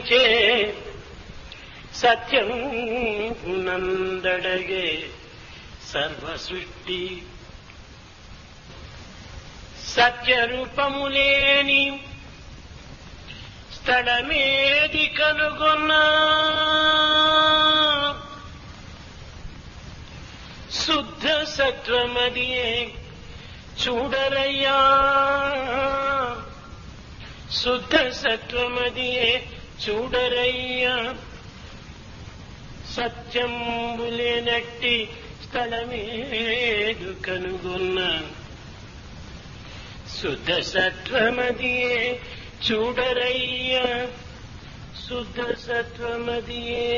చే సత్యం నందడగే సర్వ సృష్టి సత్యరూపము లేని స్థలమేది కనుగొన్నా శుద్ధ సత్వమదియే చూడరయ్యా శుద్ధ సత్వమదియే చూడరయ్యా సత్యంబులేనట్టి స్థలమేదు కనుగొన్నా శుద్ధ సత్వమదియే చూడరయ్యా శుద్ధ సత్వమదియే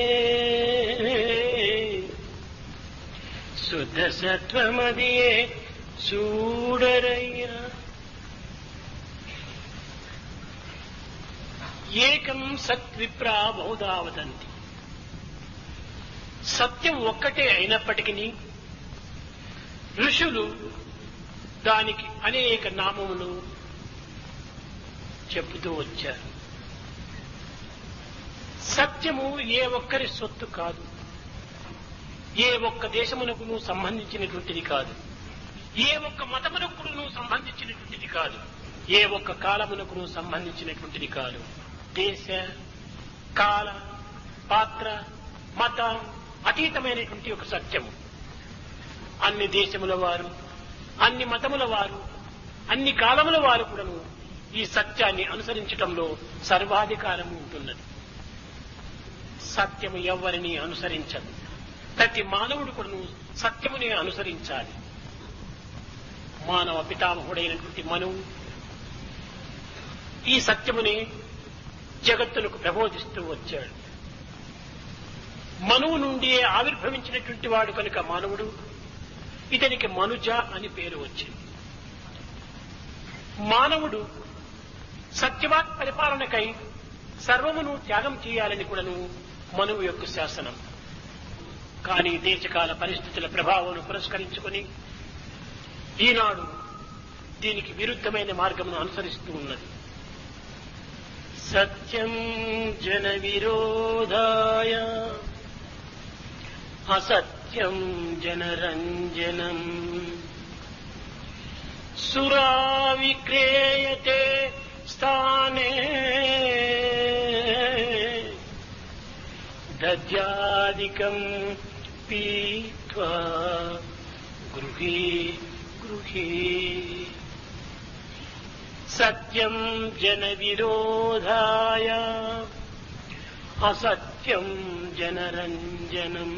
శుద్ధ సత్వమదియే చూడరయ్యా. ఏకం సత్విప్రా బహుధా వదంతి. సత్యం ఒక్కటే అయినప్పటికీ ఋషులు దానికి అనేక నామములు చెబుతూ వచ్చారు. సత్యము ఏ ఒక్కరి సొత్తు కాదు, ఏ ఒక్క దేశమునకును సంబంధించినటువంటిది కాదు, ఏ ఒక్క మతమునకును సంబంధించినటువంటిది కాదు, ఏ ఒక్క కాలమునకును సంబంధించినటువంటిది కాదు. దేశ కాల పాత్ర మత అతీతమైనటువంటి ఒక సత్యము. అన్ని దేశముల వారు, అన్ని మతముల వారు, అన్ని కాలముల వారు కూడాను ఈ సత్యాన్ని అనుసరించటంలో సర్వాధికారము ఉంటున్నది. సత్యము ఎవ్వరిని అనుసరించదు. ప్రతి మానవుడు కూడాను సత్యమునే అనుసరించాలి. మానవ పితామహుడైనటువంటి మనువు ఈ సత్యమునే జగత్తులకు ప్రబోధిస్తూ వచ్చాడు. మనువు నుండి ఆవిర్భవించినటువంటి వాడు కనుక మానవుడు, ఇతనికి మనుజ అని పేరు వచ్చింది. మానవుడు సత్యవాక్ పరిపాలనకై సర్వమును త్యాగం చేయాలని కూడాను మనువు యొక్క శాసనం. కానీ దేశకాల పరిస్థితుల ప్రభావం పురస్కరించుకొని ఈనాడు దీనికి విరుద్ధమైన మార్గమును అనుసరిస్తూ ఉన్నది. సత్యం జన విరోధాయ అసత్యం జనరంజనం సురా విక్రేయతే స్థానే దద్యాదికం పీత్వా గృహే గృహే. సత్యం జన విరోధాయ అసత్యం జనరంజనం.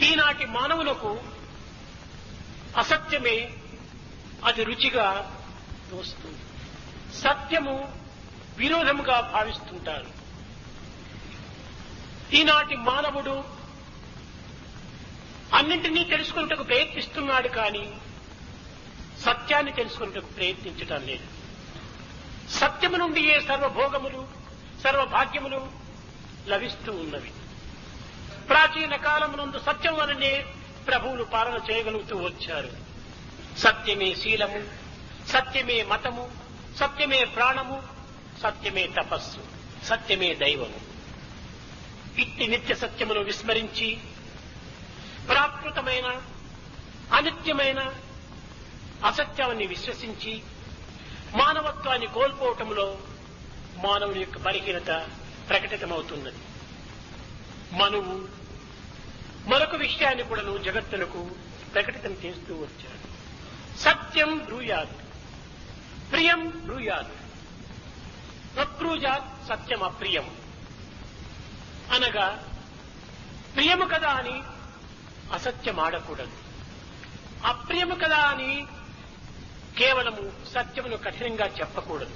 ఈనాటి మానవులకు అసత్యమే అది రుచిగా తోస్తుంది, సత్యము విరోధముగా భావిస్తుంటారు. ఈనాటి మానవుడు అన్నింటినీ తెలుసుకున్నటకు ప్రయత్నిస్తున్నాడు, కానీ సత్యాన్ని తెలుసుకున్నటకు ప్రయత్నించటం లేదు. సత్యము నుండి ఏ సర్వభోగములు సర్వభాగ్యములు లభిస్తూ ఉన్నవి. ప్రాచీన కాలమునందు సత్యం వలనే ప్రభువులు పాలన చేయగలుగుతూ వచ్చారు. సత్యమే శీలము, సత్యమే మతము, సత్యమే ప్రాణము, సత్యమే తపస్సు, సత్యమే దైవము. ఇట్టి నిత్య సత్యమును విస్మరించి ప్రాకృతమైన అనిత్యమైన అసత్యాన్ని విశ్వసించి మానవత్వాన్ని కోల్పోవటంలో మానవుని యొక్క బలహీనత ప్రకటితమవుతున్నది. మనువు మరొక విషయాన్ని కూడా జగత్తులకు ప్రకటితం చేస్తూ వచ్చాడు. సత్యం బ్రూయాత్, ప్రియం బ్రూయాత్, అబ్రూజాత్ సత్యం అప్రియం. అనగా ప్రియము కదా అని అసత్యం ఆడకూడదు, అప్రియము కదా అని కేవలము సత్యమును కఠినంగా చెప్పకూడదు.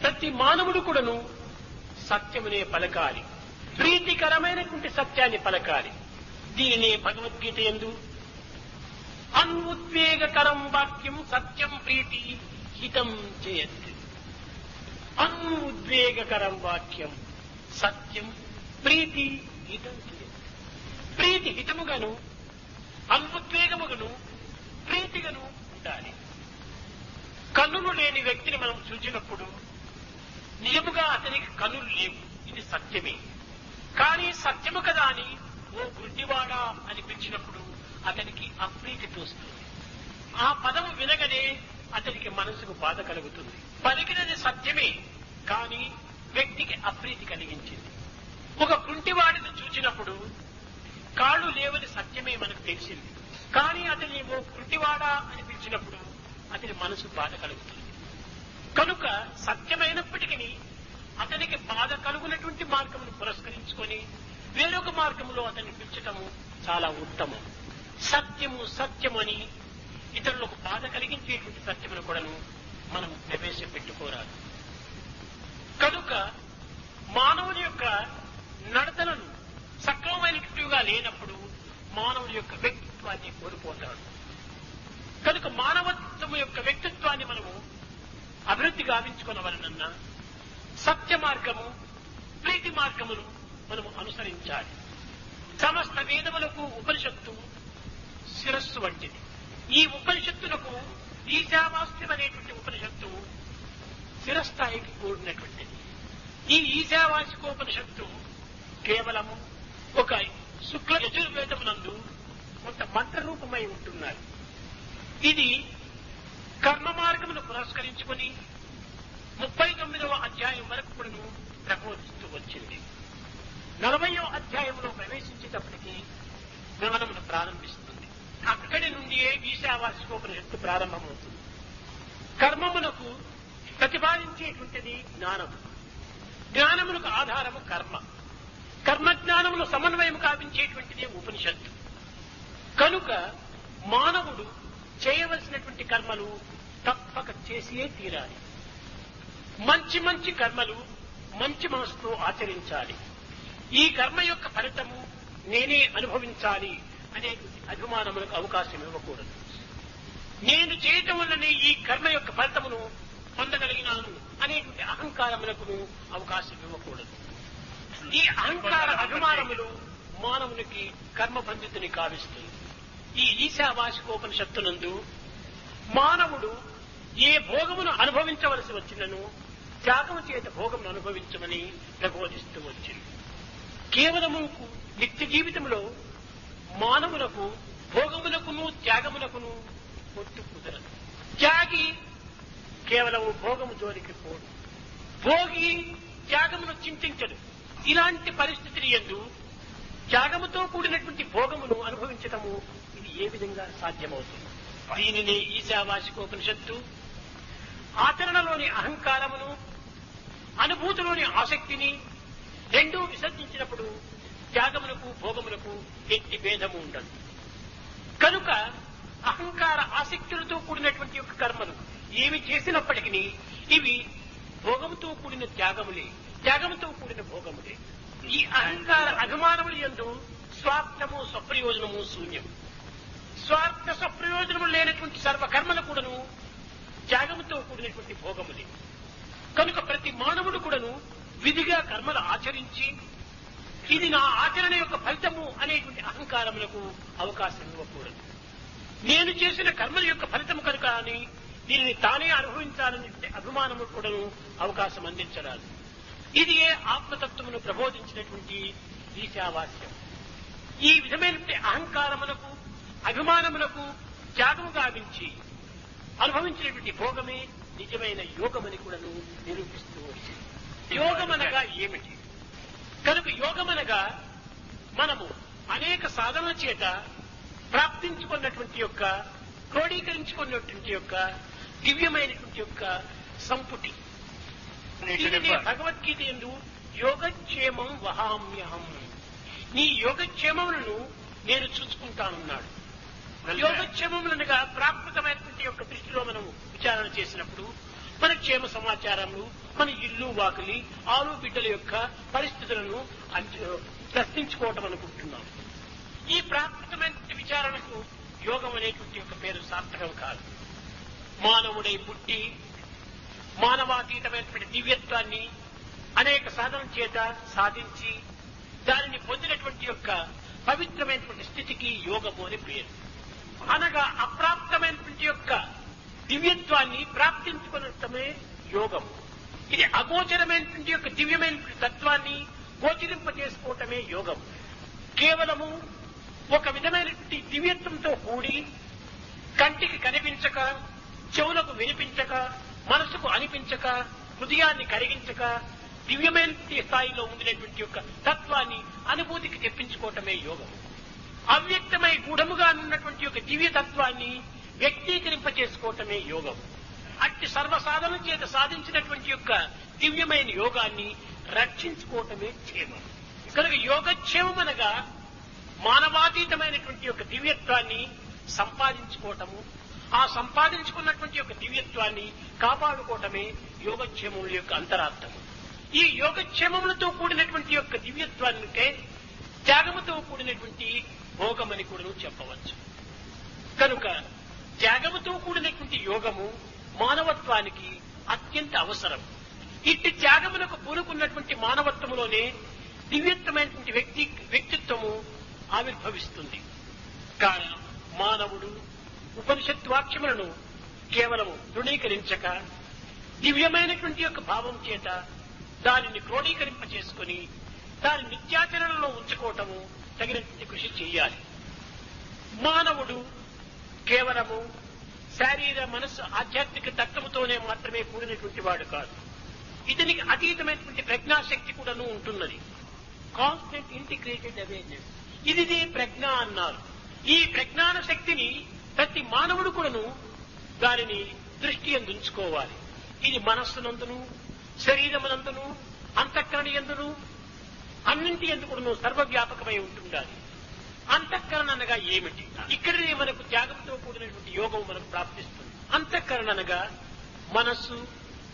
ప్రతి మానవుడు కూడాను సత్యమునే పలకాలి, ప్రీతికరమైనటువంటి సత్యాన్ని పలకాలి. దీనినే భగవద్గీత యందు అన్ఉద్వేగకరం వాక్యం సత్యం ప్రీతి హితం చేయత్. అన్ఉద్వేగకరం వాక్యం సత్యం ప్రీతి హితం చేయత్. ప్రీతి హితముగాను అన్ఉద్వేగముగాను ప్రీతిగాను ఉండాలి. కన్నులు లేని వ్యక్తిని మనం చూసినప్పుడు నిజముగా అతనికి కనులు లేవు, ఇది సత్యమే. కానీ సత్యము కదా అని ఓ గుడ్డివాడా అని పిలిచినప్పుడు అతనికి అప్రీతి తోస్తుంది. ఆ పదము వినగనే అతనికి మనసుకు బాధ కలుగుతుంది. పలికినది సత్యమే, కానీ వ్యక్తికి అప్రీతి కలిగించింది. ఒక కుంటివాడిని చూచినప్పుడు కాళ్ళు లేవని సత్యమే మనకు తెలిసింది, కానీ అతని ఓ కుంటివాడా అని పిలిచినప్పుడు అతని మనసు బాధ కలుగుతుంది. కనుక సత్యమైనప్పటికీ అతనికి బాధ కలుగునటువంటి మార్గమును పురస్కరించుకొని వేరొక మార్గంలో అతన్ని పిలిచటము చాలా ఉత్తమం. సత్యము సత్యము అని ఇతరులకు బాధ కలిగించేటువంటి సత్యమును కూడాను మనం ప్రవేశపెట్టుకోరాదు. కనుక మానవుని యొక్క నడతలను సక్రమమైనట్టుగా లేనప్పుడు మానవుని యొక్క వ్యక్తిత్వాన్ని కోల్పోతాడు. కనుక మానవత్వం యొక్క వ్యక్తిత్వాన్ని మనము అభివృద్ధి గావించుకునవలనన్నా సత్య మార్గము, ప్రీతి మార్గమును మనము అనుసరించాలి. సమస్త వేదములకు ఉపనిషత్తు శిరస్సు వంటిది. ఈ ఉపనిషత్తులకు ఈశావాస్యం అనేటువంటి ఉపనిషత్తు శిరస్థాయికి కూడినటువంటిది. ఈ ఈశావాసికోపనిషత్తు కేవలము ఒక శుక్ల యజుర్వేదమునందు కొంత మంత్రరూపమై ఉంటున్నారు. ఇది కర్మ మార్గమును పురస్కరించుకొని 39వ అధ్యాయం వరకు కూడా ప్రబోధిస్తూ వచ్చింది. 40వ అధ్యాయంలో ప్రవేశించేటప్పటికీ గమనమును ప్రారంభిస్తుంది. అక్కడి నుండియే ఈశావాసికోపనిషత్తు ప్రారంభమవుతుంది. కర్మమునకు ప్రతిపాదించేటువంటిది జ్ఞానము, జ్ఞానమునకు ఆధారము కర్మ, కర్మజ్ఞానమును సమన్వయం కావించేటువంటిది ఉపనిషత్తు. కనుక మానవుడు చేయవలసినటువంటి కర్మలు తప్పక చేసియే తీరాలి. మంచి మంచి కర్మలు మంచి మనసుతో ఆచరించాలి. ఈ కర్మ యొక్క ఫలితము నేనే అనుభవించాలి అనేటువంటి అభిమానములకు అవకాశం ఇవ్వకూడదు. నేను చేయటం వల్లనే ఈ కర్మ యొక్క ఫలితమును పొందగలిగినాను అనేటువంటి అహంకారములకు అవకాశం ఇవ్వకూడదు. ఈ అహంకార అభిమానములు మానవునికి కర్మబంధితుని కావిస్తుంది. ఈ ఈశావాసికోపనిషత్తునందు మానవుడు ఏ భోగమును అనుభవించవలసి వచ్చినను త్యాగము చేత భోగమును అనుభవించమని ప్రబోధిస్తూ వచ్చింది. కేవలము నిత్య జీవితంలో మానవులకు భోగములకును త్యాగములకును పొత్తు కుదరదు. త్యాగి కేవలము భోగము జోలికి పోడు, భోగి త్యాగమును చింతించడు. ఇలాంటి పరిస్థితిని యందు త్యాగముతో కూడినటువంటి భోగమును అనుభవించటము ఇది ఏ విధంగా సాధ్యమవుతుంది? దీనిని ఈశావాసికోపనిషత్తు ఆచరణలోని అహంకారమును, అనుభూతిలోని ఆసక్తిని రెండూ విసర్జించినప్పుడు త్యాగములకు భోగములకు ఎట్టి భేదము ఉండదు. కనుక అహంకార ఆసక్తులతో కూడినటువంటి యొక్క కర్మలు ఏమి చేసినప్పటికీ ఇవి భోగముతో కూడిన త్యాగములే, త్యాగముతో కూడిన భోగములే. ఈ అహంకార అభిమానములు యందు స్వార్థము స్వప్రయోజనము శూన్యం. స్వార్థ స్వప్రయోజనము లేనటువంటి సర్వకర్మలు కూడాను త్యాగముతో కూడినటువంటి భోగములే. కనుక ప్రతి మానవుడు కూడాను విధిగా కర్మలు ఆచరించి ఇది నా ఆచరణ యొక్క ఫలితము అనేటువంటి అహంకారములకు అవకాశం ఇవ్వకూడదు. నేను చేసిన కర్మల యొక్క ఫలితము కనుక అని దీనిని తానే అనుభవించాలని అభిమానము కూడాను అవకాశం అందించరాదు. ఇది ఏ ఆత్మతత్వమును ప్రబోధించినటువంటి ఈశావాస్యం. ఈ విధమైనటువంటి అహంకారములకు అభిమానములకు త్యాగము గావించి అనుభవించినటువంటి భోగమే నిజమైన యోగమని కూడాను నిరూపిస్తూ వచ్చింది. యోగమనగా ఏమిటి? కనుక యోగమనగా మనము అనేక సాధనల చేత ప్రాప్తించుకున్నటువంటి యొక్క క్రోడీకరించుకున్నటువంటి యొక్క దివ్యమైనటువంటి యొక్క సంపుటి. భగవద్గీత యందు యోగక్షేమం వహామ్యహం, నీ యోగక్షేమములను నేను చూసుకుంటానున్నాడు. యోగక్షేమములనగా ప్రాకృతమైనటువంటి యొక్క దృష్టిలో మనం విచారణ చేసినప్పుడు మన క్షేమ సమాచారములు, మన ఇల్లు వాకిలి ఆలు బిడ్డల యొక్క పరిస్థితులను ప్రశ్నించుకోవటం అనుకుంటున్నాం. ఈ ప్రాకృతమైన విచారణకు యోగం అనేటువంటి యొక్క పేరు సార్థకం కాదు. మానవుడై పుట్టి మానవాతీతమైనటువంటి దివ్యత్వాన్ని అనేక సాధన చేత సాధించి దానిని పొందినటువంటి యొక్క పవిత్రమైనటువంటి స్థితికి యోగము అని పేరు. అనగా అప్రాప్తమైనటువంటి యొక్క దివ్యత్వాన్ని ప్రాప్తించుకునటమే యోగము. ఇది అగోచరమైనటువంటి యొక్క దివ్యమైనటువంటి తత్వాన్ని గోచరింప చేసుకోవటమే యోగం. కేవలము ఒక విధమైనటువంటి దివ్యత్వంతో కూడి కంటికి కనిపించక, చెవులకు వినిపించక, మనసుకు అనిపించక, హృదయాన్ని కరిగించక దివ్యమైనటువంటి స్థాయిలో ఉండినటువంటి యొక్క తత్వాన్ని అనుభూతికి తెప్పించుకోవటమే యోగం. అవ్యక్తమై గూఢముగా ఉన్నటువంటి యొక్క దివ్య తత్వాన్ని వ్యక్తీకరింప చేసుకోవటమే యోగం. అట్టి సర్వసాధనం చేత సాధించినటువంటి యొక్క దివ్యమైన యోగాన్ని రక్షించుకోవటమే క్షేమం. కనుక యోగక్షేమం అనగా మానవాతీతమైనటువంటి యొక్క దివ్యత్వాన్ని సంపాదించుకోవటము, ఆ సంపాదించుకున్నటువంటి యొక్క దివ్యత్వాన్ని కాపాడుకోవటమే యోగక్షేమముల యొక్క అంతరార్థము. ఈ యోగక్షేమములతో కూడినటువంటి యొక్క దివ్యత్వానికే త్యాగముతో కూడినటువంటి భోగమని కూడా చెప్పవచ్చు. కనుక త్యాగముతో కూడినటువంటి యోగము మానవత్వానికి అత్యంత అవసరం. ఇట్టి త్యాగములకు పూనుకున్నటువంటి మానవత్వములోనే దివ్యత్వమైనటువంటి వ్యక్తిత్వము ఆవిర్భవిస్తుంది. కాని మానవుడు ఉపనిషత్ వాక్యములను కేవలము తృణీకరించక దివ్యమైనటువంటి యొక్క భావం చేత దానిని క్రోడీకరింప చేసుకుని దాని నిత్యాచరణలో ఉంచుకోవటము తగినటువంటి కృషి చేయాలి. మానవుడు కేవలము శారీర మనస్సు ఆధ్యాత్మిక తత్వముతోనే మాత్రమే కూడినటువంటి వాడు కాదు. ఇతనికి అతీతమైనటువంటి ప్రజ్ఞాశక్తి కూడాను ఉంటున్నది. కాన్స్టెంట్ ఇంటిగ్రేటెడ్ అవేర్నెస్, ఇది ప్రజ్ఞ అన్నారు. ఈ ప్రజ్ఞాన శక్తిని ప్రతి మానవుడు కూడాను దానిని దృష్టి ఉంచుకోవాలి. ఇది మనస్సునందును, శరీరమునందును, అంతఃకరణ యందును, అన్నింటి ఎందుకు సర్వవ్యాపకమై ఉంటుండాలి. అంతఃకరణ అనగా ఏమిటి? ఇక్కడనే మనకు త్యాగంతో కూడినటువంటి యోగం మనకు ప్రాప్తిస్తుంది. అంతఃకరణ అనగా మనస్సు,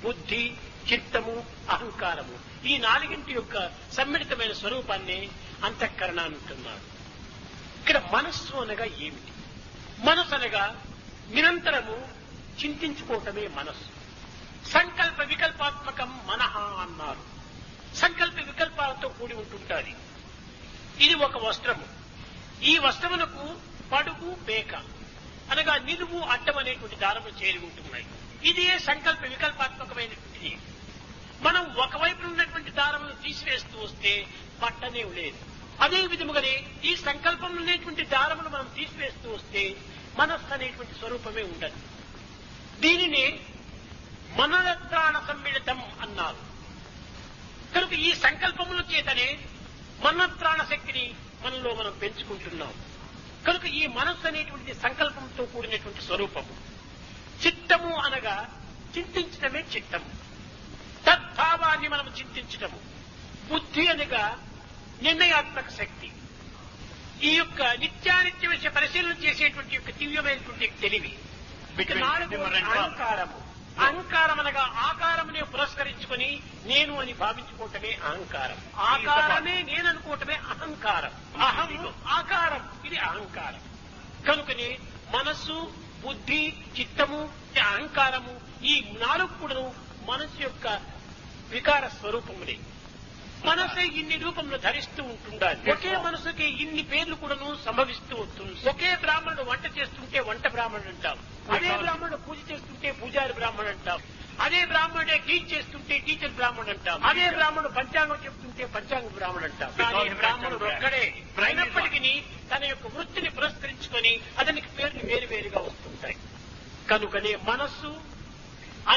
బుద్ధి, చిత్తము, అహంకారము, ఈ నాలుగింటి యొక్క సమ్మిళితమైన స్వరూపాన్ని అంతఃకరణ అంటున్నారు. ఇక్కడ మనస్సు అనగా ఏమిటి? మనస్సు అనగా నిరంతరము చింతించుకోవటమే మనస్సు. సంకల్ప వికల్పాత్మకం మనః అన్నారు. సంకల్ప వికల్పాలతో కూడి ఉంటుంటాది. ఇది ఒక వస్త్రము. ఈ వస్త్రమునకు పడుగు, పేక అనగా నిలువు, అడ్డం అనేటువంటి దారములు చేరి ఉంటున్నాయి. ఇదే సంకల్ప వికల్పాత్మకమైనటువంటిది. మనం ఒకవైపు ఉన్నటువంటి దారమును తీసివేస్తూ వస్తే పట్టనే లేదు. అదే విధముగానే ఈ సంకల్పం అనేటువంటి దారమును మనం తీసివేస్తూ వస్తే మనస్సు అనేటువంటి స్వరూపమే ఉండదు. దీనిని మననత్రాణ సమ్మిళితం అన్నారు. కనుక ఈ సంకల్పముల చేతనే మననత్రాణ శక్తిని మనలో మనం పెంచుకుంటున్నాం. కనుక ఈ మనస్సు అనేటువంటి సంకల్పంతో కూడినటువంటి స్వరూపము. చిత్తము అనగా చింతించడమే చిత్తము, తద్భావాన్ని మనం చింతించటము. బుద్ధి అనగా నిర్ణయాత్మక శక్తి. ఈ యొక్క నిత్యానిత్య విషయ పరిశీలన చేసేటువంటి యొక్క దివ్యమైనటువంటి తెలివి. అహంకారము. అహంకారం అనగా ఆకారమునే పురస్కరించుకొని నేను అని భావించుకోవటమే అహంకారం. ఆకారమే నేను అనుకోవటమే అహంకారం. అహం ఆకారం, ఇది అహంకారం. కనుకనే మనస్సు, బుద్ధి, చిత్తము, అహంకారము, ఈ నాలుగు కూడా మనస్సు యొక్క వికార స్వరూపములే. మనసే ఇన్ని రూపంలో ధరిస్తూ ఉంటుండాలి. ఒకే మనసుకి ఇన్ని పేర్లు కూడాను సంభవిస్తూ వస్తుంది. ఒకే బ్రాహ్మణుడు వంట చేస్తుంటే వంట బ్రాహ్మణుడు అంటాం. అదే బ్రాహ్మణుడు పూజ చేస్తుంటే పూజారి బ్రాహ్మణుడు అంటాం. అదే బ్రాహ్మణుడే టీచ్ చేస్తుంటే టీచర్ బ్రాహ్మణుడు అంటాం. అదే బ్రాహ్మణుడు పంచాంగం చెప్తుంటే పంచాంగ బ్రాహ్మణుడు అంటాం. కానీ బ్రాహ్మణుడు ఒక్కడే అయినప్పటికీ తన యొక్క వృత్తిని పురస్కరించుకొని అతనికి పేర్లు వేరువేరుగా వస్తుంటాయి. కనుకనే మనస్సు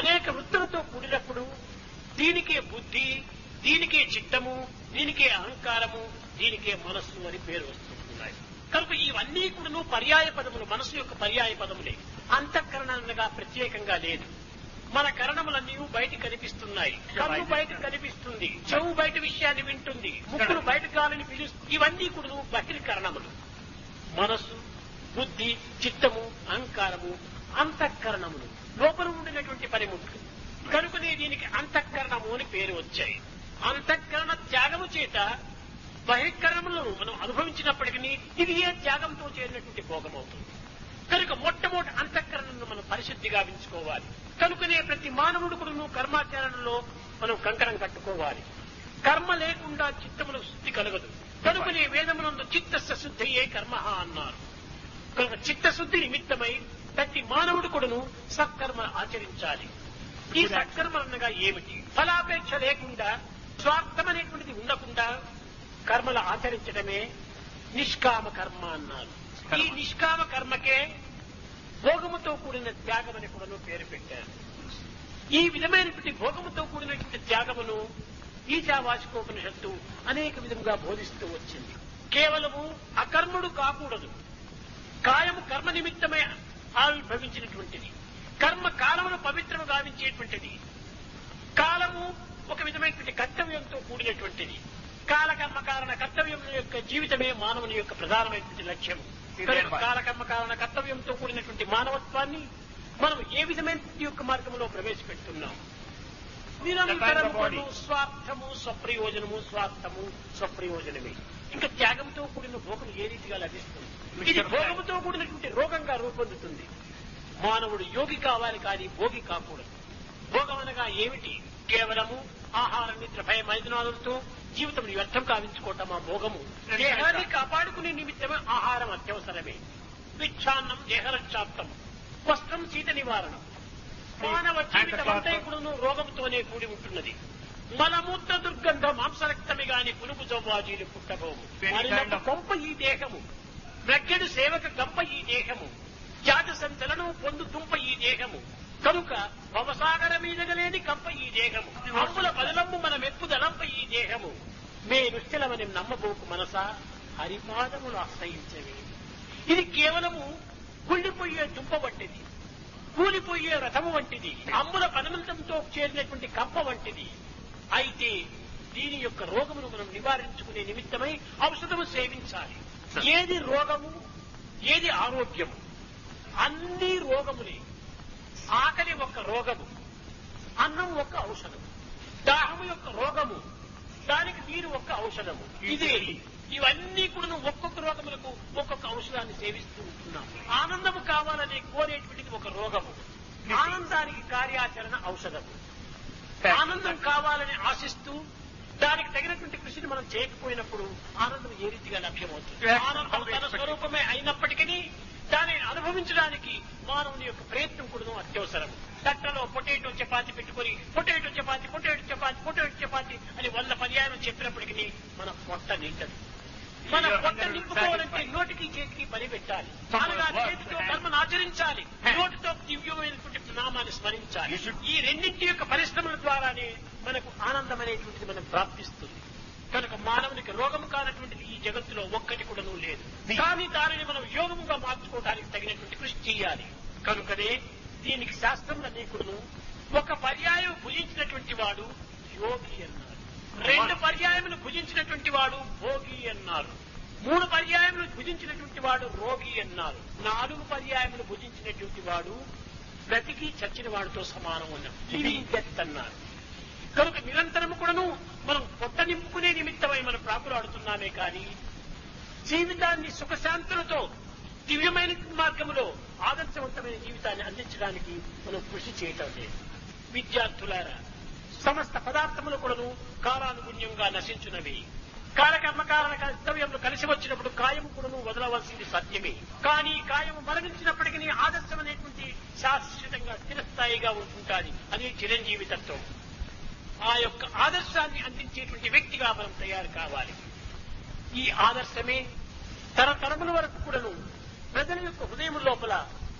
అనేక వృత్తులతో కూడినప్పుడు దీనికే బుద్ధి, దీనికే చిత్తము, దీనికే అహంకారము, దీనికే మనస్సు అని పేరు వస్తున్నాయి. కనుక ఇవన్నీ కూడా పర్యాయ పదములు, మనస్సు యొక్క పర్యాయ పదములే. అంతఃకరణ అనగా ప్రత్యేకంగా లేదు. మన కరణములన్నీ బయట కనిపిస్తున్నాయి. కన్ను బయట కనిపిస్తుంది, చెవు బయట విషయాన్ని వింటుంది, ముక్కులు బయట గాలిని పిలుస్తుంది. ఇవన్నీ కూడా బహిర్కరణములు. మనస్సు, బుద్ధి, చిత్తము, అహంకారము అంతఃకరణములు, లోపల ఉండినటువంటి పనిముట్లు. కనుకనే దీనికి అంతఃకరణము అని పేరు వచ్చాయి. అంతఃకరణ త్యాగము చేత బహిష్కరణములను మనం అనుభవించినప్పటికీ ఇది ఏ త్యాగంతో చేరినటువంటి భోగం అవుతుంది. కనుక మొట్టమొదటి అంతఃకరణను మనం పరిశుద్ధిగా ఉంచుకోవాలి. కనుకనే ప్రతి మానవుడు కూడా కర్మాచరణలో మనం కంకణం కట్టుకోవాలి. కర్మ లేకుండా చిత్తమును శుద్ధి కలగదు. కనుకనే వేదమునందు చిత్తస్య శుద్ధియే కర్మ అన్నారు. కనుక చిత్తశుద్ధి నిమిత్తమై ప్రతి మానవుడు కూడాను సత్కర్మ ఆచరించాలి. ఈ సత్కర్మ అనగా ఏమిటి? ఫలాపేక్ష లేకుండా స్వార్థం అనేటువంటిది ఉండకుండా కర్మలు ఆచరించడమే నిష్కామ కర్మ అన్నారు. ఈ నిష్కామ కర్మకే భోగముతో కూడిన త్యాగం అని కూడా పేరు పెట్టారు. ఈ విధమైనటువంటి భోగముతో కూడినటువంటి త్యాగమును ఈశావాసికోపనిషత్తు అనేక విధముగా బోధిస్తూ వచ్చింది. కేవలము అకర్ముడు కాకూడదు. కాయము కర్మ నిమిత్తమై ఆవిర్భవించినటువంటిది. కర్మ కాలమును పవిత్రము గావించేటువంటిది. కాలము ఒక విధమైనటువంటి కర్తవ్యంతో కూడినటువంటిది. కాలకర్మ కారణ కర్తవ్యం యొక్క జీవితమే మానవుని యొక్క ప్రధానమైనటువంటి లక్ష్యం. కాలకర్మ కారణ కర్తవ్యంతో కూడినటువంటి మానవత్వాన్ని మనం ఏ విధమైన యొక్క మార్గంలో ప్రవేశపెడుతున్నాం? నిరంతరము స్వార్థము స్వప్రయోజనము, స్వార్థము స్వప్రయోజనమే. ఇంకా త్యాగంతో కూడిన భోగం ఏ రీతిగా లభిస్తుంది? ఇది భోగముతో కూడినటువంటి రోగంగా రూపొందుతుంది. మానవుడు యోగి కావాలి కానీ భోగి కాకూడదు. భోగం అనగా ఏమిటి? కేవలము ఆహారం, నిద్ర, భయం, మైదునాదులతో జీవితం వ్యర్థం కావించుకోవటం ఆ భోగము. దేహాన్ని కాపాడుకునే నిమిత్తమే ఆహారం అత్యవసరమే. విచ్ఛాన్నం దేహరక్షార్థం, వస్త్రం శీత నివారణం. మానవ జీవితం అంతా ఇప్పుడు రోగంతోనే కూడి ఉంటున్నది. మలమూత్ర దుర్గంధ మాంసరక్తమి గాని పులుగు జవ్వాజీలు పుట్టబోము. కొంప ఈ దేహము, మెగ్గడు సేవక గంప ఈ దేహము, జాత సంచలనం పొందు తుంప ఈ దేహము. కనుక భవసాగర మీదగలేని కంప ఈ దేహము, అమ్ముల బదలమ్ము మన మెప్పుదలంప ఈ దేహము. మే నిశ్చలమని నమ్మబోకు మనసా హరిపాదములు ఆశ్రయించవి. ఇది కేవలము కుళ్ళిపోయే తుంప వంటిది, కూలిపోయే రథము వంటిది, అమ్ముల పదమంతంతో చేరినటువంటి కంప వంటిది. అయితే దీని యొక్క రోగమును మనం నివారించుకునే నిమిత్తమై ఔషధము సేవించాలి. ఏది రోగము, ఏది ఆరోగ్యము? అన్ని రోగములే. ఆకలి ఒక రోగము, అన్నం ఒక ఔషధము, దాహము యొక్క రోగము, దానికి నీరు ఒక ఔషధము. ఇదే ఇవన్నీ కూడా ఒక్కొక్క రోగములకు ఒక్కొక్క ఔషధాన్ని సేవిస్తూ ఉంటున్నాం. ఆనందము కావాలని కోరేటువంటిది ఒక రోగము, ఆనందానికి కార్యాచరణ ఔషధము. ఆనందం కావాలని ఆశిస్తూ దానికి తగినటువంటి కృషిని మనం చేయకపోయినప్పుడు ఆనందం ఏ రీతిగా లభ్యమవుతుంది? ఆనందం తన స్వరూపమే అయినప్పటికీ దానిని అనుభవించడానికి మానవుని యొక్క ప్రయత్నం కూడా అత్యవసరం. తట్టలో పొటాటో చపాతి పెట్టుకుని potato chapati potato chapati potato chapati అని 100 పర్యాయం చెప్పినప్పటికీ మన పొట్ట నిండదు. మన పొట్ట నింపుకోవాలంటే నోటికి చేతికి పని పెట్టాలి. అనగా చేతితో కర్మను ఆచరించాలి, నోటితో దివ్యమైనటువంటి నామాన్ని స్మరించాలి. ఈ రెండింటి యొక్క పరిశ్రమల ద్వారానే మనకు ఆనందం అనేటువంటిది మనం ప్రాప్తిస్తుంది. కనుక మానవునికి రోగము కానటువంటిది ఈ జగత్తులో ఒక్కటి కూడా లేదు. కానీ దానిని మనం యోగముగా మార్చుకోవడానికి తగినటువంటి కృషి చేయాలి. కనుకనే దీనికి శాస్త్రంలో కూడా ఒక పర్యాయం భుజించినటువంటి వాడు యోగి అన్నారు, 2 పర్యాయములు భుజించినటువంటి వాడు భోగి అన్నారు, 3 పర్యాయములు భుజించినటువంటి వాడు రోగి అన్నారు, 4 పర్యాయములు భుజించినటువంటి వాడు బ్రతికి చచ్చిన వాడితో సమానం అన్నారు. లివింగ్ డెత్ అన్నారు. కనుక నిరంతరము కూడాను మనం పొట్ట నింపుకునే నిమిత్తమై మనం ప్రాకులాడుతున్నామే కానీ జీవితాన్ని సుఖశాంతులతో దివ్యమైన మార్గంలో ఆదర్శవంతమైన జీవితాన్ని అందించడానికి మనం కృషి చేయటం లేదు. విద్యార్థులారా, సమస్త పదార్థములు కూడాను కాలానుగుణ్యంగా నశించున్నవి. కాలకర్మకారణ కర్తవ్యంలో కలిసి వచ్చినప్పుడు కాయము కూడాను వదలవలసింది సత్యమే. కానీ కాయము మరణించినప్పటికీ ఆదర్శం అనేటువంటి శాశ్వతంగా స్థిరస్థాయిగా ఉంటుంటాది. అది చిరంజీవి తత్వం. ఆ యొక్క ఆదర్శాన్ని అందించేటువంటి వ్యక్తిగా మనం తయారు కావాలి. ఈ ఆదర్శమే తరతరముల వరకు కూడాను ప్రజల యొక్క హృదయం లోపల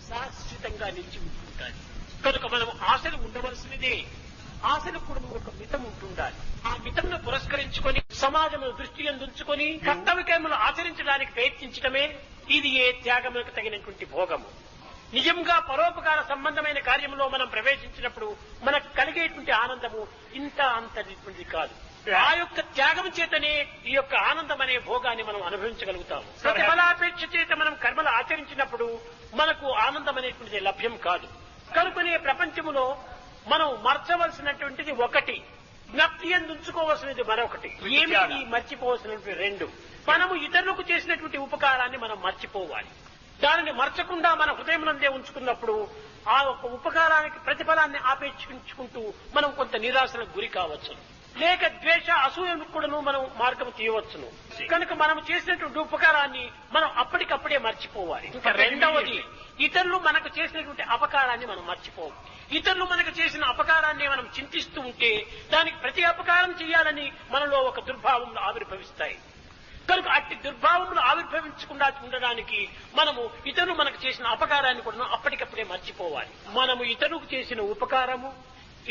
శాశ్వతంగా నిలిచి ఉంటుంటాయి. కనుక మనం ఆశలు ఉండవలసినదే. ఆశలకు కూడా ఒక మితం ఉంటుండాలి. ఆ మితంను పురస్కరించుకొని సమాజంలో దృష్టి ఉంచుకొని కర్తవ్యకర్మలు ఆచరించడానికి ప్రయత్నించడమే ఇది ఏ త్యాగములకు తగినటువంటి భోగము. నిజంగా పరోపకార సంబంధమైన కార్యంలో మనం ప్రవేశించినప్పుడు మనకు కలిగేటువంటి ఆనందము ఇంత అంతటి కాదు. ఆ యొక్క త్యాగం చేతనే ఈ యొక్క ఆనందం అనే భోగాన్ని మనం అనుభవించగలుగుతాము. ప్రతిఫలాపేక్ష చేత మనం కర్మలు ఆచరించినప్పుడు మనకు ఆనందం అనేటువంటిది లభ్యం కాదు. కనుకనే ప్రపంచములో మనం మర్చవలసినటువంటిది ఒకటి, జ్ఞప్తి ఉంచుకోవలసినది మరొకటి. ఏమిటి మర్చిపోవలసినటువంటి 2? మనము ఇతరులకు చేసినటువంటి ఉపకారాన్ని మనం మర్చిపోవాలి. దానిని మర్చకుండా మన హృదయం నందే ఉంచుకున్నప్పుడు ఆ ఒక ఉపకారానికి ప్రతిఫలాన్ని ఆపేక్షించుకుంటూ మనం కొంత నిరాశలకు గురి కావచ్చు. లేక ద్వేష అసూయను కూడాను మనం మార్గం తీయవచ్చును. కనుక మనం చేసినటువంటి ఉపకారాన్ని మనం అప్పటికప్పుడే మర్చిపోవాలి. ఇంకా రెండవది, ఇతరులు మనకు చేసినటువంటి అపకారాన్ని మనం మర్చిపోవాలి. ఇతరులు మనకు చేసిన అపకారాన్ని మనం చింతిస్తూ ఉంటే దానికి ప్రతి అపకారం చేయాలని మనలో ఒక దుర్భావంలో ఆవిర్భవిస్తాయి. కనుక అట్టి దుర్భావంలో ఆవిర్భవించకుండా ఉండడానికి మనము ఇతరులు మనకు చేసిన అపకారాన్ని కూడా అప్పటికప్పుడే మర్చిపోవాలి. మనము ఇతరులకు చేసిన ఉపకారము,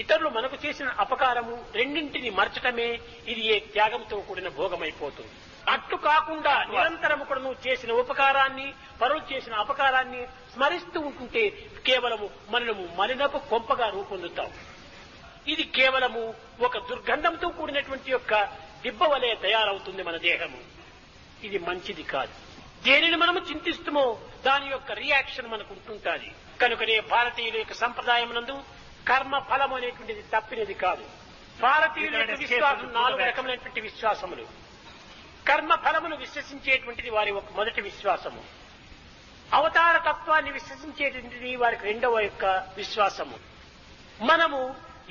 ఇతరులు మనకు చేసిన అపకారము రెండింటిని మర్చటమే ఇది ఏ త్యాగంతో కూడిన భోగమైపోతుంది. అట్లు కాకుండా నిరంతరము కూడా నువ్వు చేసిన ఉపకారాన్ని, పరులు చేసిన అపకారాన్ని స్మరిస్తూ ఉంటుంటే కేవలము మనము మలినపు కొంపగా రూపొందుతాం. ఇది కేవలము ఒక దుర్గంధంతో కూడినటువంటి యొక్క దిబ్బ వలె తయారవుతుంది మన దేహము. ఇది మంచిది కాదు. దేనిని మనము చింతిస్తామో దాని యొక్క రియాక్షన్ మనకు ఉంటుంటుంది. కనుకనే భారతీయుల యొక్క సంప్రదాయం నందు కర్మ ఫలము అనేటువంటిది తప్పినది కాదు. భారతీయుల యొక్క విశ్వాసం 4 రకమైనటువంటి విశ్వాసములు. కర్మ ఫలమును విశ్వసించేటువంటిది వారి ఒక మొదటి విశ్వాసము. అవతార తత్వాన్ని విశ్వసించేటువంటిది వారికి రెండవ యొక్క విశ్వాసము. మనము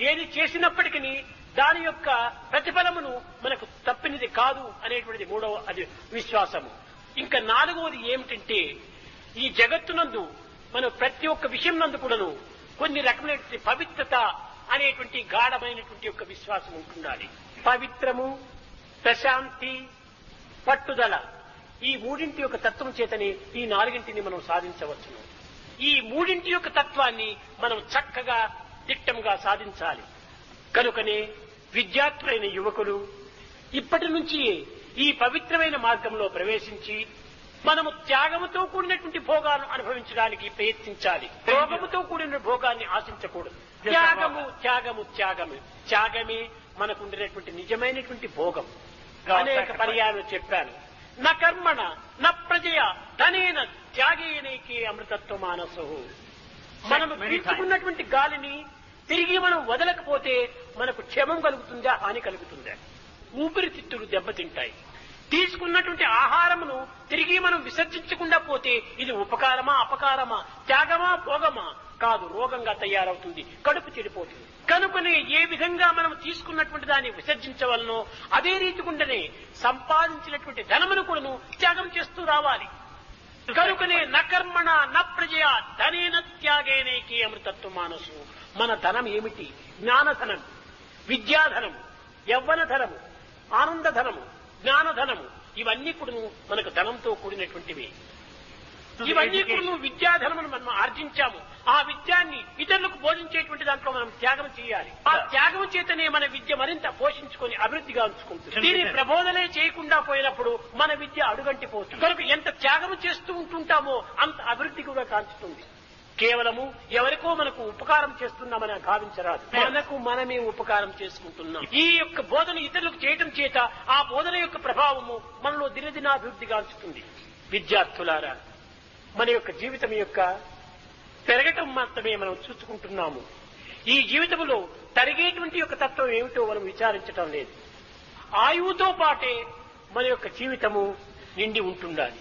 ఏది చేసినప్పటికీ దాని యొక్క ప్రతిఫలమును మనకు తప్పినది కాదు అనేటువంటిది మూడవ అది విశ్వాసము. ఇంకా 4వది ఏమిటంటే ఈ జగత్తునందు మనం ప్రతి ఒక్క విషయం నందు కూడాను కొన్ని రకమైనటువంటి పవిత్రత అనేటువంటి గాఢమైనటువంటి యొక్క విశ్వాసం ఉంటుండాలి. పవిత్రము, ప్రశాంతి, పట్టుదల ఈ మూడింటి యొక్క తత్వం చేతని ఈ 4ంటిని మనం సాధించవచ్చును. ఈ మూడింటి యొక్క తత్వాన్ని మనం చక్కగా దిట్టంగా సాధించాలి. కనుకనే విద్యార్థులైన యువకులు ఇప్పటి నుంచి ఈ పవిత్రమైన మార్గంలో ప్రవేశించి మనము త్యాగముతో కూడినటువంటి భోగాలను అనుభవించడానికి ప్రయత్నించాలి. భోగముతో కూడిన భోగాన్ని ఆశించకూడదు. త్యాగము త్యాగము త్యాగము త్యాగమే మనకు ఉండేటువంటి నిజమైనటువంటి భోగం. అనేక పర్యాయాలు చెప్పాను. న కర్మణ న ప్రజయ ధనేన త్యాగేనైకే అమృతత్వ మానసు. మనము పీల్చుకున్నటువంటి గాలిని తిరిగి మనం వదలకపోతే మనకు క్షేమం కలుగుతుందా, హాని కలుగుతుందా? ఊపిరితిత్తులు దెబ్బతింటాయి. తీసుకున్నటువంటి ఆహారమును తిరిగి మనం విసర్జించకుండా పోతే ఇది ఉపకారమా, అపకారమా, త్యాగమా, భోగమా? కాదు, రోగంగా తయారవుతుంది, కడుపు చెడిపోతుంది. కనుకనే ఏ విధంగా మనం తీసుకున్నటువంటి దాన్ని విసర్జించవలనో అదే రీతి గుండెనే సంపాదించినటువంటి ధనమును కూడాను త్యాగం చేస్తూ రావాలి. కనుకనే నకర్మణ న ప్రజయ ధనేన త్యాగేనేకి అమృతత్వ మానసు. మన ధనం ఏమిటి? జ్ఞానధనం, విద్యాధనము, యవ్వనధనము, ఆనందధనము, జ్ఞానధనము ఇవన్నీ కూడా మనకు ధనంతో కూడినటువంటివి. ఇవన్నీ కూడా విద్యాధనమును మనం ఆర్జించాము. ఆ విద్యాన్ని ఇతరులకు బోధించేటువంటి దాంట్లో మనం త్యాగం చేయాలి. ఆ త్యాగం చేతనే మన విద్య మరింత పోషించుకొని అభివృద్ధిగా ఉంచుకుంటుంది. దీని ప్రబోధనే చేయకుండా పోయినప్పుడు మన విద్య అడుగంటిపోతుంది. కనుక ఎంత త్యాగం చేస్తూ ఉంటుంటామో అంత అభివృద్ధి కూడా కాంచుతుంది. కేవలము ఎవరికో మనకు ఉపకారం చేస్తున్నామని భావించరాదు. మనకు మనమే ఉపకారం చేసుకుంటున్నాం. ఈ యొక్క బోధన ఇతరులకు చేయటం చేత ఆ బోధన యొక్క ప్రభావము మనలో దినదినాభివృద్ధి కాంచుతుంది. విద్యార్థులారా, మన యొక్క జీవితం యొక్క పెరగటం మాత్రమే మనం చూసుకుంటున్నాము. ఈ జీవితంలో తరిగేటువంటి యొక్క తత్వం ఏమిటో మనం విచారించటం లేదు. ఆయువుతో పాటే మన యొక్క జీవితము నిండి ఉంటుండాలి.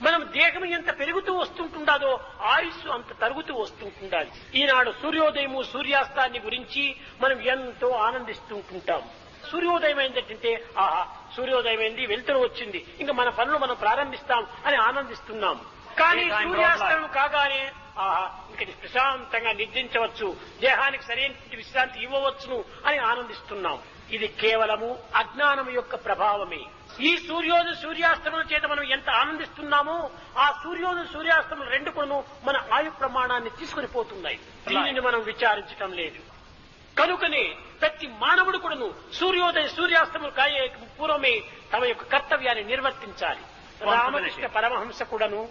మనం దేహం ఎంత పెరుగుతూ వస్తుంటుండాదో ఆయుస్సు అంత తరుగుతూ వస్తుంటుండాలి. ఈనాడు సూర్యోదయము, సూర్యాస్తాన్ని గురించి మనం ఎంతో ఆనందిస్తుంటుంటాం. సూర్యోదయం ఏంటంటే ఆహా సూర్యోదయం అయింది, వెలుతురు వచ్చింది, ఇంకా మన పనులు మనం ప్రారంభిస్తాం అని ఆనందిస్తున్నాం. కానీ సూర్యాస్తమయం కాగానే ఆహా ఇంక ప్రశాంతంగా నిద్రించవచ్చు, దేహానికి సరైన విశ్రాంతి ఇవ్వవచ్చును అని ఆనందిస్తున్నాం. ఇది కేవలము అజ్ఞానం యొక్క ప్రభావమే. ఈ సూర్యోదయ సూర్యాస్తమం చేత మనం ఎంత ఆనందిస్తున్నామో ఆ సూర్యోదయ సూర్యాస్తమం రెండు కూడా మన ఆయు ప్రమాణాన్ని తీసుకుని పోతున్నాయి. దీనిని మనం విచారించటం లేదు. కనుకనే ప్రతి మానవుడు కూడాను సూర్యోదయ సూర్యాస్తమం కాయే పూర్వమే తమ యొక్క కర్తవ్యాన్ని నిర్వర్తించాలి. రామకృష్ణ పరమహంస కూడాను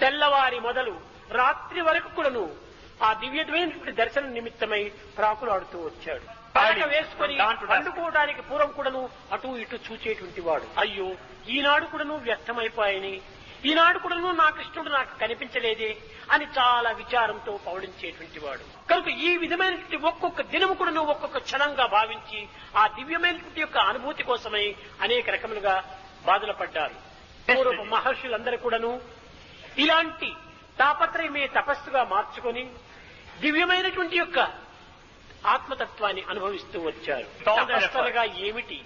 తెల్లవారి మొదలు రాత్రి వరకు కూడాను ఆ దివ్యమైనటువంటి దర్శనం నిమిత్తమై ప్రాకులాడుతూ వచ్చాడు. పడక వేసుకొని పండుకోవడానికి పూర్వం కూడాను అటు ఇటు చూచేటువంటి వాడు. అయ్యో ఈనాడు కూడాను వ్యర్థమైపోయాయని, ఈనాడు కూడాను నా కృష్ణుడు నాకు కనిపించలేదే అని చాలా విచారంతో పౌడించేటువంటి వాడు. కనుక ఈ విధమైనటువంటి ఒక్కొక్క దినము కూడాను ఒక్కొక్క క్షణంగా భావించి ఆ దివ్యమైనటువంటి యొక్క అనుభూతి కోసమై అనేక రకములుగా బాధలు పడ్డారు. పూర్వ మహర్షులందరూ కూడాను ఇలాంటి తాపత్రయమే తపస్సుగా మార్చుకొని దివ్యమైనటువంటి యొక్క ఆత్మతత్వాన్ని అనుభవిస్తూ వచ్చారు. తపస్సులుగా ఏమిటి?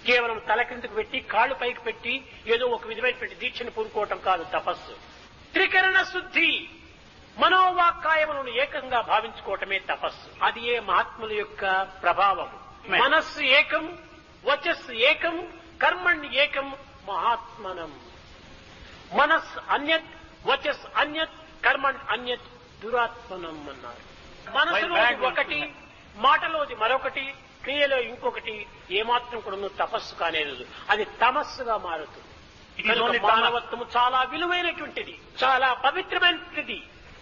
కేవలం తల కిందకు పెట్టి కాళ్ళు పైకి పెట్టి ఏదో ఒక విధమైనటువంటి దీక్షను పూనుకోవటం కాదు తపస్సు. త్రికరణ శుద్ధి, మనోవాక్కాయములను ఏకంగా భావించుకోవటమే తపస్సు. అది ఏ మహాత్ముల యొక్క ప్రభావం. మనస్సు ఏకం, వచస్సు ఏకం, కర్మణ్య ఏకం మహాత్మనం. మనస్సు అన్యత్, వచస్ అన్యత్, కర్మణ్ అన్యత్ దురాత్మనం అన్నారు. మనసులోది ఒకటి, మాటలోది మరొకటి, క్రియలో ఇంకొకటి ఏమాత్రం కూడా తపస్సు కానేదు. అది తమస్సుగా మారుతుంది. మానవత్వము చాలా విలువైనటువంటిది, చాలా పవిత్రమైనటువంటిది,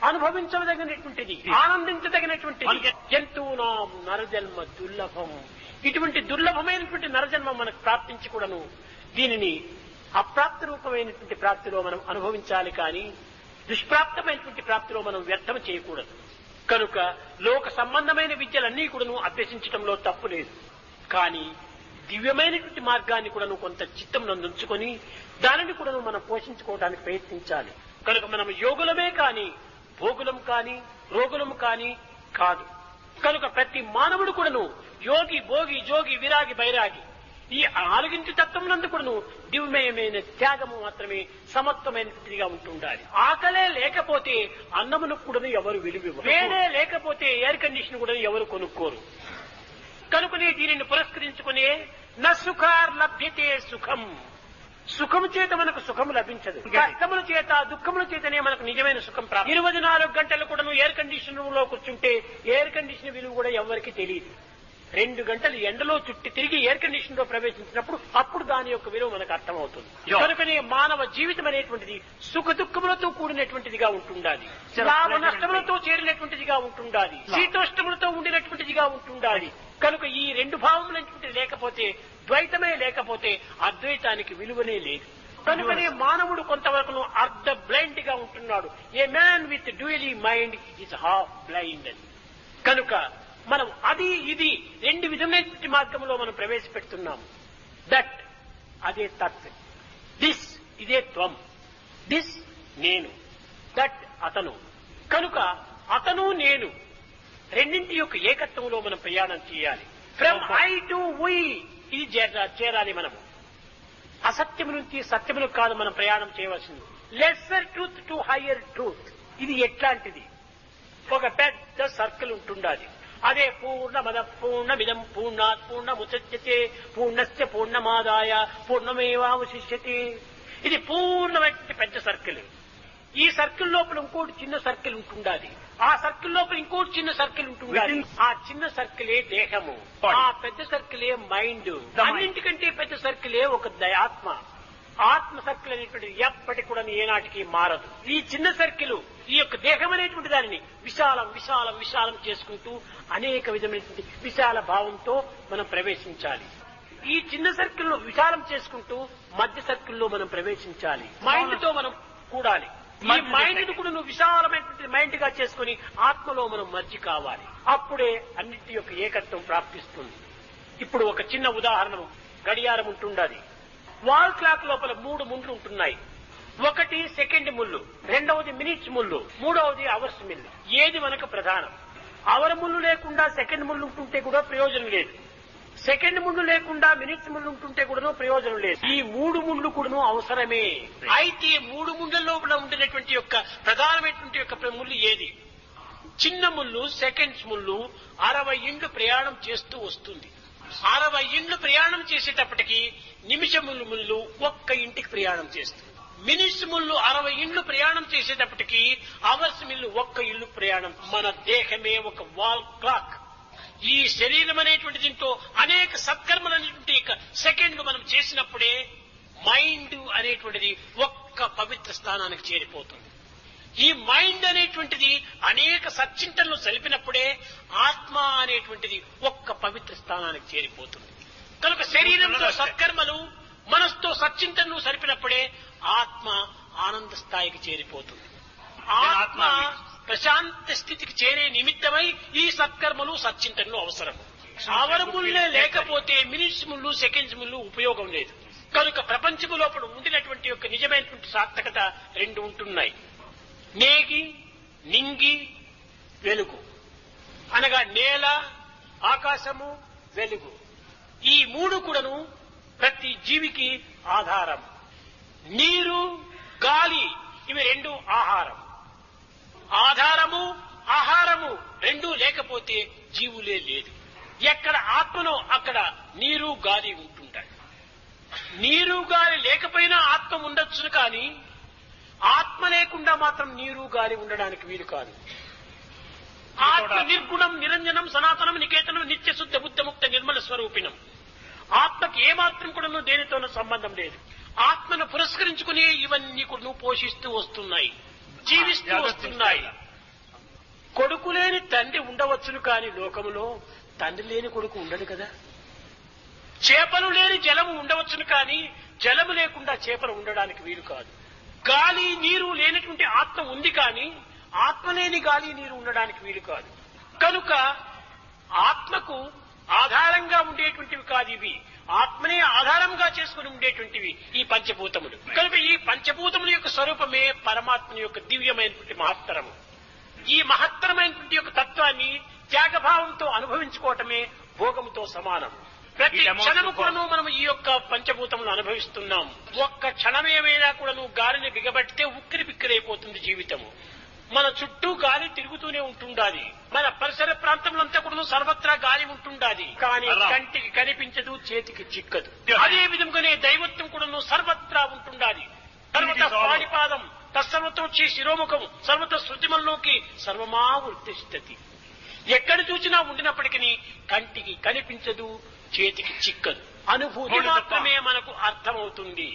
అనుభవించదగినటువంటిది, ఆనందించదగినటువంటిది. జంతువునా నరజన్మ దుర్లభం. ఇటువంటి దుర్లభమైనటువంటి నరజన్మ మనకు ప్రాప్తించి కూడాను దీనిని అప్రాప్త రూపమైనటువంటి ప్రాప్తిలో మనం అనుభవించాలి కానీ దుష్ప్రాప్తమైనటువంటి ప్రాప్తిలో మనం వ్యర్థం చేయకూడదు. కనుక లోక సంబంధమైన విద్యలన్నీ కూడాను అభ్యసించడంలో తప్పు లేదు. కానీ దివ్యమైనటువంటి మార్గాన్ని కూడాను కొంత చిత్తం నందుంచుకొని దానిని కూడాను మనం పోషించుకోవడానికి ప్రయత్నించాలి. కనుక మనం యోగులమే కానీ భోగులం కానీ రోగులం కానీ కాదు. కనుక ప్రతి మానవుడు కూడాను యోగి, భోగి, జోగి, విరాగి, బైరాగి ఈ నాలుగింటి తత్వమునందు కూడాను దివ్యమయమైన త్యాగము మాత్రమే సమత్వమైనదిగా ఉంటుండాలి. ఆకలే లేకపోతే అన్నమును కూడా ఎవరు విలువివ్వరు. వేడే లేకపోతే ఎయిర్ కండిషన్ కూడా ఎవరు కొనుక్కోరు. కనుకనే దీనిని పురస్కరించుకునే నసుఖార్ లభ్యతే సుఖం. సుఖము చేత మనకు సుఖము లభించదు. కష్టముల చేత, దుఃఖముల చేతనే మనకు నిజమైన సుఖం ప్రాప్తి. 24 గంటలు కూడా ఎయిర్ కండిషన్ రూమ్ లో కూర్చుంటే ఎయిర్ కండిషన్ విలువ కూడా ఎవరికి తెలియదు. 2 గంటలు ఎండలో చుట్టి తిరిగి ఎయిర్ కండిషన్ లో ప్రవేశించినప్పుడు అప్పుడు దాని యొక్క విలువ మనకు అర్థమవుతుంది. కనుకనే మానవ జీవితం అనేటువంటిది సుఖ దుఃఖములతో కూడినటువంటిదిగా ఉంటుండాలి, లాభ నష్టములతో చేరినటువంటిదిగా ఉంటుండాలి, శీతోష్టములతో ఉండినటువంటిదిగా ఉంటుండాలి. కనుక ఈ 2 భావములైనటువంటిది లేకపోతే, ద్వైతమే లేకపోతే అద్వైతానికి విలువనే లేదు. కనుకనే మానవుడు కొంతవరకు అర్ధ బ్లైండ్ గా ఉంటున్నాడు. ఏ man with డ్యూయలీ mind is half blind అని. కనుక మనం అది ఇది 2 విధమైనటువంటి మార్గంలో మనం ప్రవేశపెడుతున్నాము. దట్ అదే తత్, దిస్ ఇదే త్వం, దిస్ నేను, దట్ అతను. కనుక అతను నేను రెండింటి యొక్క ఏకత్వంలో మనం ప్రయాణం చేయాలి. ఫ్రమ్ ఐ టు వీ ఇది చేరాలి. మనము అసత్యము నుంచి సత్యములకు కాదు మనం ప్రయాణం చేయవలసింది. Lesser truth to higher truth. ఇది ఎట్లాంటిది? ఒక పెద్ద సర్కిల్ ఉంటుండాలి. అదే పూర్ణమద పూర్ణమిదం పూర్ణాత్ పూర్ణముచ్యతే పూర్ణస్య పూర్ణమాదాయ పూర్ణమేవావశిష్యతే. ఇది పూర్ణమైన పెద్ద సర్కిల్. ఈ సర్కిల్ లోపల ఇంకోటి చిన్న సర్కిల్ ఉంటుండాలి. ఆ సర్కిల్ లోపల ఇంకోటి చిన్న సర్కిల్ ఉంటుండాలి. ఆ చిన్న సర్కిలే దేహము, ఆ పెద్ద సర్కిలే మైండ్. అన్నింటికంటే పెద్ద సర్కిలే ఒక ఆత్మ. ఆత్మ సర్కిల్ అనేటువంటిది ఎప్పటికి కూడా ఏనాటికి మారదు. ఈ చిన్న సర్కిల్ ఈ యొక్క దేహం అనేటువంటి దానిని విశాలం విశాలం విశాలం చేసుకుంటూ అనేక విధమైనటువంటి విశాల భావంతో మనం ప్రవేశించాలి. ఈ చిన్న సర్కిల్ లో విశాలం చేసుకుంటూ మధ్య సర్కిల్లో మనం ప్రవేశించాలి. మైండ్ తో మనం కూడాలి. ఈ మైండ్ కూడా నువ్వు విశాలమైనటువంటి మైండ్ గా చేసుకుని ఆత్మలో మనం మర్జి కావాలి. అప్పుడే అన్నిటి యొక్క ఏకత్వం ప్రాప్తిస్తుంది. ఇప్పుడు ఒక చిన్న ఉదాహరణ, గడియారం ఉంటుండాలి. వాల్ క్లాక్ లోపల 3 ముళ్ళు ఉంటున్నాయి. ఒకటి సెకండ్ ముళ్ళు, రెండవది మినిట్స్ ముళ్ళు, మూడవది అవర్స్ ముళ్ళు. ఏది మనకు ప్రధానం? అవర్ ముళ్ళు లేకుండా సెకండ్ ముళ్ళు ఉంటుంటే కూడా ప్రయోజనం లేదు. సెకండ్ ముళ్ళు లేకుండా మినిట్స్ ముళ్ళు ఉంటుంటే కూడా ప్రయోజనం లేదు. ఈ 3 ముళ్ళు కూడా అవసరమే. అయితే 3 ముళ్ళ లోపల ఉండినటువంటి యొక్క ప్రధానమైనటువంటి యొక్క ముళ్ళు ఏది? చిన్న ముళ్ళు సెకండ్స్ ముళ్ళు 60 ఇండ్లు ప్రయాణం చేస్తూ వస్తుంది. 60 ఇండ్లు ప్రయాణం చేసేటప్పటికి నిమిషములు ముళ్ళు 1 ఇంటికి ప్రయాణం చేస్తుంది. మినిట్స్ ముళ్ళు 60 ఇండ్లు ప్రయాణం చేసేటప్పటికి అవర్స్ మిల్లు 1 ఇల్లు ప్రయాణం. మన దేహమే ఒక వాల్ క్లాక్. ఈ శరీరం అనేటువంటి దీంతో అనేక సత్కర్మలు అనేటువంటి సెకండ్లు మనం చేసినప్పుడే మైండ్ అనేటువంటిది ఒక్క పవిత్ర స్థానానికి చేరిపోతుంది. ఈ మైండ్ అనేటువంటిది అనేక సచ్చింతనలు సలిపినప్పుడే ఆత్మ అనేటువంటిది ఒక్క పవిత్ర స్థానానికి చేరిపోతుంది. కనుక శరీరంతో సత్కర్మలు, మనసుతో సచ్చింతనలు సరిపినప్పుడే ఆత్మ ఆనంద స్థాయికి చేరిపోతుంది. ఆత్మ ప్రశాంత స్థితికి చేరే నిమిత్తమై ఈ సత్కర్మలు సచ్చింతనలు అవసరం. అవరములే లేకపోతే మినిట్స్ ముళ్ళు సెకండ్స్ ముళ్ళు ఉపయోగం లేదు. కనుక ప్రపంచము లోపల ఉండినటువంటి యొక్క నిజమైనటువంటి సార్థకత 2 ఉంటున్నాయి. నేగి, నింగి, వెలుగు. అనగా నేల, ఆకాశము, వెలుగు. ఈ మూడు కూడాను ప్రతి జీవికి ఆధారం. నీరు, గాలి ఇవి రెండు ఆహారం. ఆధారము, ఆహారము రెండూ లేకపోతే జీవులే లేదు. ఎక్కడ ఆత్మనో అక్కడ నీరు, గాలి ఉంటుంటాయి. నీరు, గాలి లేకపోయినా ఆత్మ ఉండొచ్చును, కానీ ఆత్మ లేకుండా మాత్రం నీరు, గాలి ఉండడానికి వీలు కాదు. ఆత్మ నిర్గుణం, నిరంజనం, సనాతనం, నికేతనం, నిత్య శుద్ధ బుద్ధముక్త నిర్మల స్వరూపిణం. ఆత్మకి ఏమాత్రం కూడా దేనితోనూ సంబంధం లేదు. ఆత్మను పురస్కరించుకుని ఇవన్నీ కూడా పోషిస్తూ వస్తున్నాయి, జీవిస్తూ వస్తున్నాయి. కొడుకు లేని తండ్రి ఉండవచ్చును, కానీ లోకములో తండ్రి లేని కొడుకు ఉండడు కదా. చేపలు లేని జలము ఉండవచ్చును, కానీ జలము లేకుండా చేపలు ఉండడానికి వీలు కాదు. గాలి, నీరు లేనటువంటి ఆత్మ ఉంది, కానీ ఆత్మ లేని గాలి, నీరు ఉండడానికి వీలు కాదు. కనుక ఆత్మకు ఆధారంగా ఉండేటువంటివి కాదు ఇవి. ఆత్మనే ఆధారంగా చేసుకుని ఉండేటువంటివి ఈ పంచభూతములు. కనుక ఈ పంచభూతముల యొక్క స్వరూపమే పరమాత్మ యొక్క దివ్యమైనటువంటి మహత్తరము. ఈ మహత్తరమైనటువంటి యొక్క తత్వాన్ని త్యాగభావంతో అనుభవించుకోవటమే భోగముతో సమానం. ప్రతి క్షణము కూడాను మనం ఈ యొక్క పంచభూతములు అనుభవిస్తున్నాం. ఒక్క క్షణమేమైనా కూడాను గాలిని బిగబట్టితే ఉక్కిరి బిక్కిరైపోతుంది జీవితము. మన చుట్టూ గాలి తిరుగుతూనే ఉంటుండాలి. మన పరిసర ప్రాంతంలో కూడా సర్వత్రా గాలి ఉంటుండాలి, కానీ కంటికి కనిపించదు, చేతికి చిక్కదు. అదే విధంగానే దైవత్వం కూడా సర్వత్రా ఉంటుండాలి. సర్వత పాణిపాదం తత్సర్వతోక్షి శిరోముఖం సర్వత శృతిమల్లోకి సర్వమా వృత్తిష్టతి. ఎక్కడ చూసినా ఉండినప్పటికీ కంటికి కనిపించదు, చేతికి చిక్కదు. అనుభూతి మాత్రమే మనకు అర్థమవుతుంది.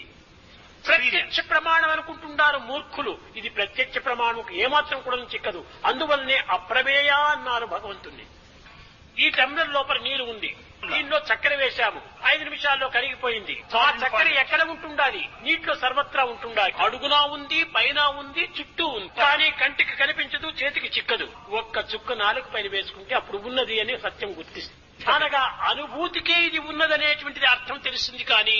ప్రత్యక్ష ప్రమాణం అనుకుంటున్నారు మూర్ఖులు. ఇది ప్రత్యక్ష ప్రమాణం ఏమాత్రం కూడా చిక్కదు. అందువల్లనే అప్రమేయ అన్నారు భగవంతుణ్ణి. ఈ టంబ్లర్ లోపల నీరు ఉంది, దీనిలో చక్కెర వేశాము, 5 నిమిషాల్లో కరిగిపోయింది. ఆ చక్కెర ఎక్కడ ఉంటుండాలి? నీటిలో సర్వత్రా ఉంటుండాలి. అడుగునా ఉంది, పైన ఉంది, చుట్టూ ఉంది, కానీ కంటికి కనిపించదు, చేతికి చిక్కదు. ఒక్క చుక్క నాలుగు పైన వేసుకుంటే అప్పుడు ఉన్నది అని సత్యం గుర్తిస్తుంది. అనగా అనుభూతికే ఇది ఉన్నదనేటువంటిది అర్థం తెలుస్తుంది, కానీ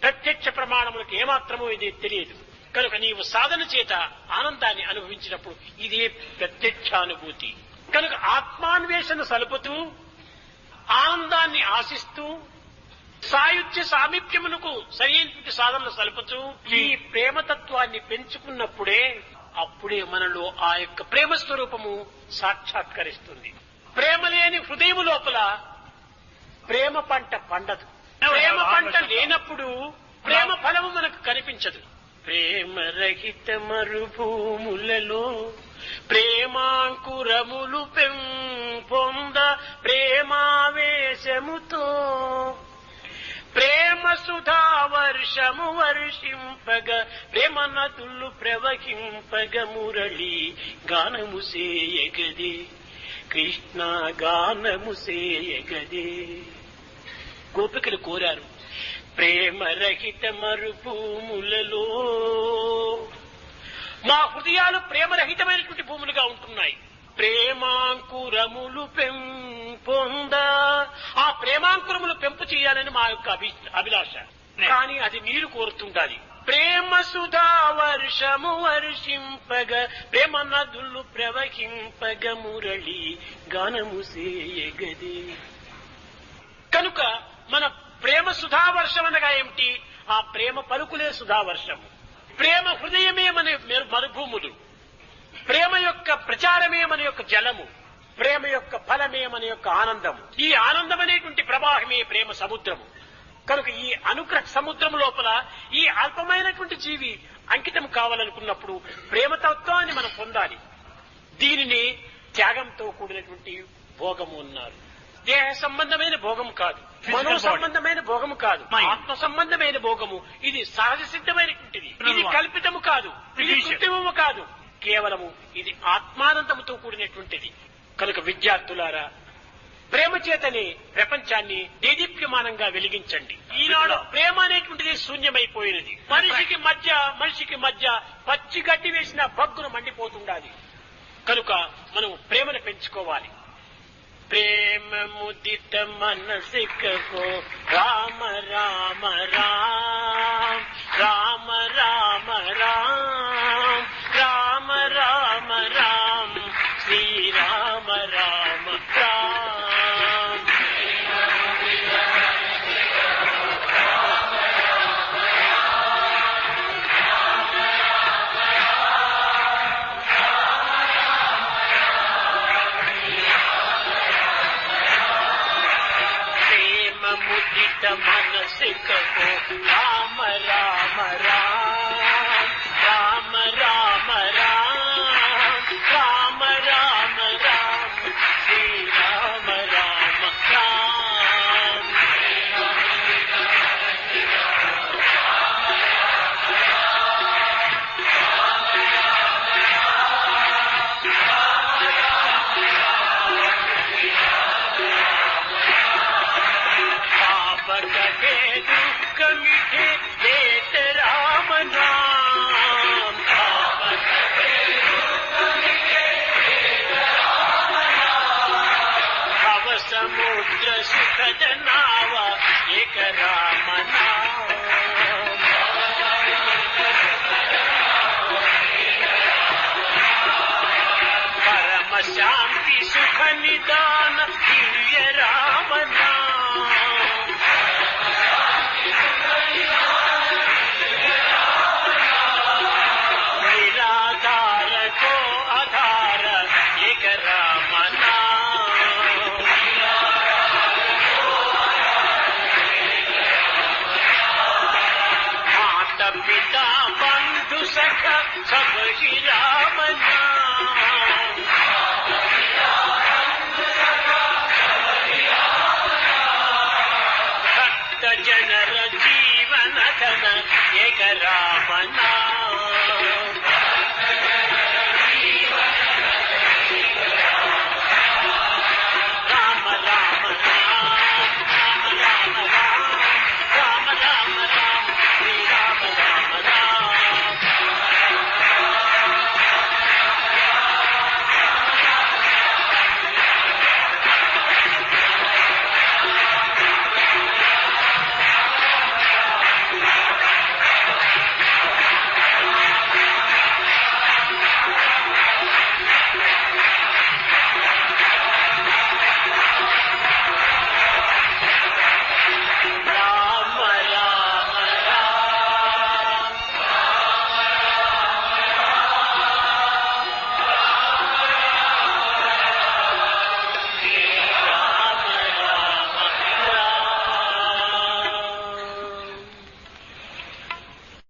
ప్రత్యక్ష ప్రమాణములకు ఏమాత్రమూ ఇది తెలియదు. కనుక నీవు సాధన చేత ఆనందాన్ని అనుభవించినప్పుడు ఇదే ప్రత్యక్షానుభూతి. కనుక ఆత్మాన్వేషణ సలుపుతూ ఆనందాన్ని ఆశిస్తూ సాయుధ్య సామీప్యమునకు సరైనటువంటి సాధనలు సలుపుతూ ఈ ప్రేమతత్వాన్ని పెంచుకున్నప్పుడే అప్పుడే మనలో ఆ యొక్క ప్రేమ స్వరూపము సాక్షాత్కరిస్తుంది. ప్రేమ లేని హృదయము లోపల ప్రేమ పంట పండదు. ప్రేమ పంట లేనప్పుడు ప్రేమ ఫలము మనకు కనిపించదు. ప్రేమ రహిత మరుభూములలో ప్రేమాంకురములు పెంపొంద ప్రేమావేశముతో ప్రేమ సుధా వర్షము వర్షింపగ ప్రేమ నదులు ప్రవహింపగ మురళి గానము సేయగదే కృష్ణ గానము సేయగదే. గోపికలు కోరారు, ప్రేమ రహిత మరుభూములలో మా హృదయాలు ప్రేమరహితమైనటువంటి భూములుగా ఉంటున్నాయి. ప్రేమాంకురములు పెంపొంద ఆ ప్రేమాంకురములు పెంపు చేయాలని మా యొక్క అభిలాష. కానీ అది నీరు కోరుతుండాలి. ప్రేమ సుధా వర్షము వర్షింపగ ప్రేమ నదులు ప్రవహింపగ మురళి గానము సేయగదే. కనుక మన ప్రేమ సుధావర్షం అనగా ఏమిటి? ఆ ప్రేమ పలుకులే సుధావర్షము. ప్రేమ హృదయమే మన మరుభూములు. ప్రేమ యొక్క ప్రచారమే మన యొక్క జలము. ప్రేమ యొక్క ఫలమే మన యొక్క ఆనందం. ఈ ఆనందం అనేటువంటి ప్రవాహమే ప్రేమ సముద్రము. కనుక ఈ అనుగ్రహ సముద్రం లోపల ఈ అల్పమైనటువంటి జీవి అంకితం కావాలనుకున్నప్పుడు ప్రేమతత్వాన్ని మనం పొందాలి. దీనిని త్యాగంతో కూడినటువంటి భోగము అన్నారు. దేహ సంబంధమైన భోగము కాదు, మనో సంబంధమైన భోగము కాదు, ఆత్మ సంబంధమైన భోగము. ఇది సహజ సిద్ధమైనటువంటిది. ఇది కల్పితము కాదు, ఇది కృత్రిమము కాదు, కేవలము ఇది ఆత్మానందముతో కూడినటువంటిది. కనుక విద్యార్థులారా, ప్రేమ చేతనే ప్రపంచాన్ని దేదీప్యమానంగా వెలిగించండి. ఈనాడు ప్రేమ అనేటువంటిది శూన్యమైపోయినది. మనిషికి మధ్య పచ్చి గడ్డి వేసిన భగ్గును మండిపోతుండాలి. కనుక మనం ప్రేమను పెంచుకోవాలి. ప్రేమ ముదిత మనసికో రామ రామ రామ రామ రామ రామ రామ రామ రామ శ్రీరామ రామ मनसिको राम राम राम राम राम राम राम राम राम श्री राम राम राम पाप कटे दुख मिटे देत राम नाम पाप कटे दुख मिटे देत राम नाम भव समुद्र सुखद नावा एक राम नाम परम शांति सुख निदान दिव्य राम नाम निराधार को आधार एक राम नाम माता पिता बंधु सखा सब ही राम नाम भक्त जनर जीवन धन एक राम नाम